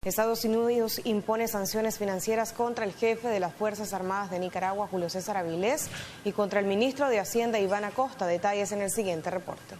Estados Unidos impone sanciones financieras contra el jefe de las Fuerzas Armadas de Nicaragua, Julio César Avilés, y contra el ministro de Hacienda, Iván Acosta. Detalles en el siguiente reporte.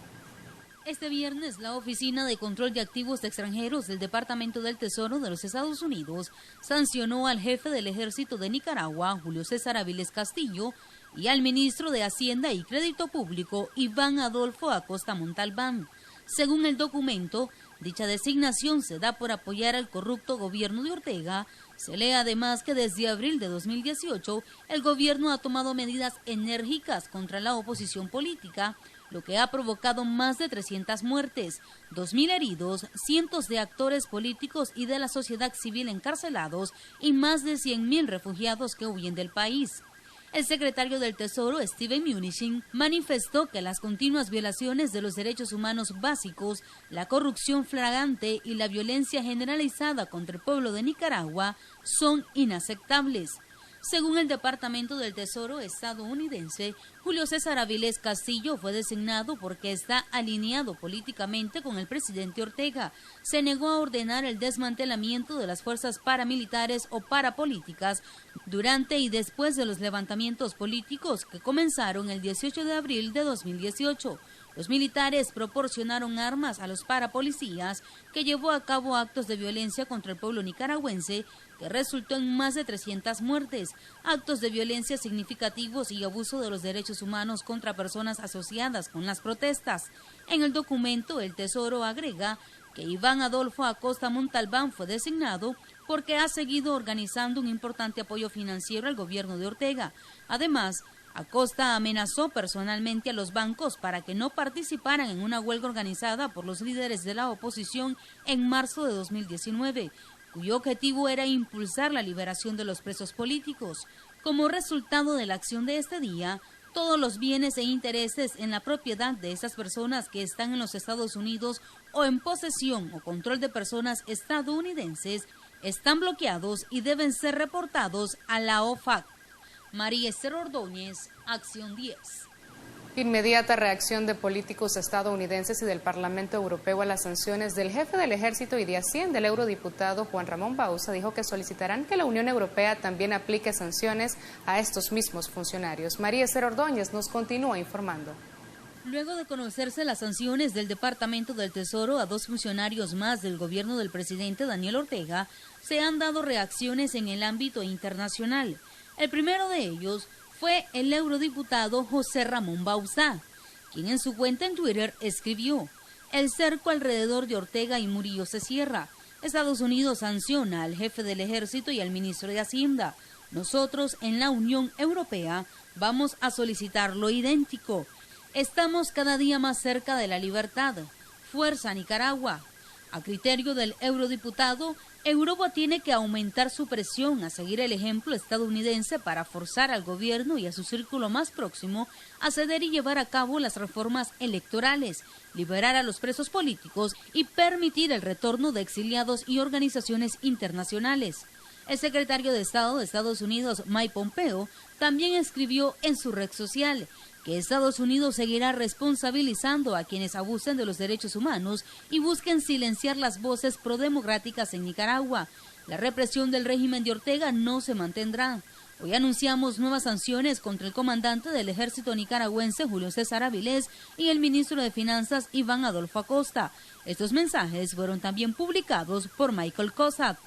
Este viernes, la Oficina de Control de Activos Extranjeros del Departamento del Tesoro de los Estados Unidos sancionó al jefe del Ejército de Nicaragua, Julio César Avilés Castillo, y al ministro de Hacienda y Crédito Público, Iván Adolfo Acosta Montalbán. Según el documento, dicha designación se da por apoyar al corrupto gobierno de Ortega. Se lee además que desde abril de 2018 el gobierno ha tomado medidas enérgicas contra la oposición política, lo que ha provocado más de 300 muertes, 2.000 heridos, cientos de actores políticos y de la sociedad civil encarcelados y más de 100.000 refugiados que huyen del país. El secretario del Tesoro, Steven Mnuchin, manifestó que las continuas violaciones de los derechos humanos básicos, la corrupción flagrante y la violencia generalizada contra el pueblo de Nicaragua son inaceptables. Según el Departamento del Tesoro estadounidense, Julio César Avilés Castillo fue designado porque está alineado políticamente con el presidente Ortega. Se negó a ordenar el desmantelamiento de las fuerzas paramilitares o parapolíticas durante y después de los levantamientos políticos que comenzaron el 18 de abril de 2018. Los militares proporcionaron armas a los parapolicías, que llevó a cabo actos de violencia contra el pueblo nicaragüense, que resultó en más de 300 muertes, actos de violencia significativos y abuso de los derechos humanos contra personas asociadas con las protestas. En el documento, el Tesoro agrega que Iván Adolfo Acosta Montalbán fue designado porque ha seguido organizando un importante apoyo financiero al gobierno de Ortega. Además, Acosta amenazó personalmente a los bancos para que no participaran en una huelga organizada por los líderes de la oposición en marzo de 2019, cuyo objetivo era impulsar la liberación de los presos políticos. Como resultado de la acción de este día, todos los bienes e intereses en la propiedad de esas personas que están en los Estados Unidos o en posesión o control de personas estadounidenses están bloqueados y deben ser reportados a la OFAC. María Esther Ordóñez, Acción 10. Inmediata reacción de políticos estadounidenses y del Parlamento Europeo a las sanciones del jefe del Ejército y de Hacienda. El eurodiputado Juan Ramón Bauzá dijo que solicitarán que la Unión Europea también aplique sanciones a estos mismos funcionarios. María Esther Ordóñez nos continúa informando. Luego de conocerse las sanciones del Departamento del Tesoro a 2 funcionarios más del gobierno del presidente Daniel Ortega, se han dado reacciones en el ámbito internacional. El primero de ellos fue el eurodiputado José Ramón Bauzá, quien en su cuenta en Twitter escribió: "El cerco alrededor de Ortega y Murillo se cierra. Estados Unidos sanciona al jefe del ejército y al ministro de Hacienda. Nosotros en la Unión Europea vamos a solicitar lo idéntico. Estamos cada día más cerca de la libertad. Fuerza Nicaragua". A criterio del eurodiputado, Europa tiene que aumentar su presión a seguir el ejemplo estadounidense para forzar al gobierno y a su círculo más próximo a ceder y llevar a cabo las reformas electorales, liberar a los presos políticos y permitir el retorno de exiliados y organizaciones internacionales. El secretario de Estado de Estados Unidos, Mike Pompeo, también escribió en su red social que Estados Unidos seguirá responsabilizando a quienes abusen de los derechos humanos y busquen silenciar las voces prodemocráticas en Nicaragua. La represión del régimen de Ortega no se mantendrá. Hoy anunciamos nuevas sanciones contra el comandante del ejército nicaragüense, Julio César Avilés, y el ministro de Finanzas, Iván Adolfo Acosta. Estos mensajes fueron también publicados por Michael Cossack.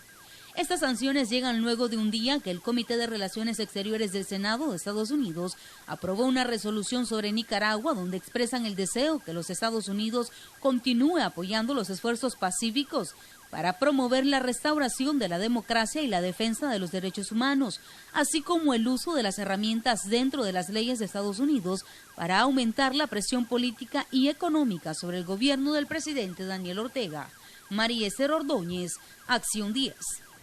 Estas sanciones llegan luego de un día que el Comité de Relaciones Exteriores del Senado de Estados Unidos aprobó una resolución sobre Nicaragua donde expresan el deseo que los Estados Unidos continúe apoyando los esfuerzos pacíficos para promover la restauración de la democracia y la defensa de los derechos humanos, así como el uso de las herramientas dentro de las leyes de Estados Unidos para aumentar la presión política y económica sobre el gobierno del presidente Daniel Ortega. María Esther Ordóñez, Acción 10.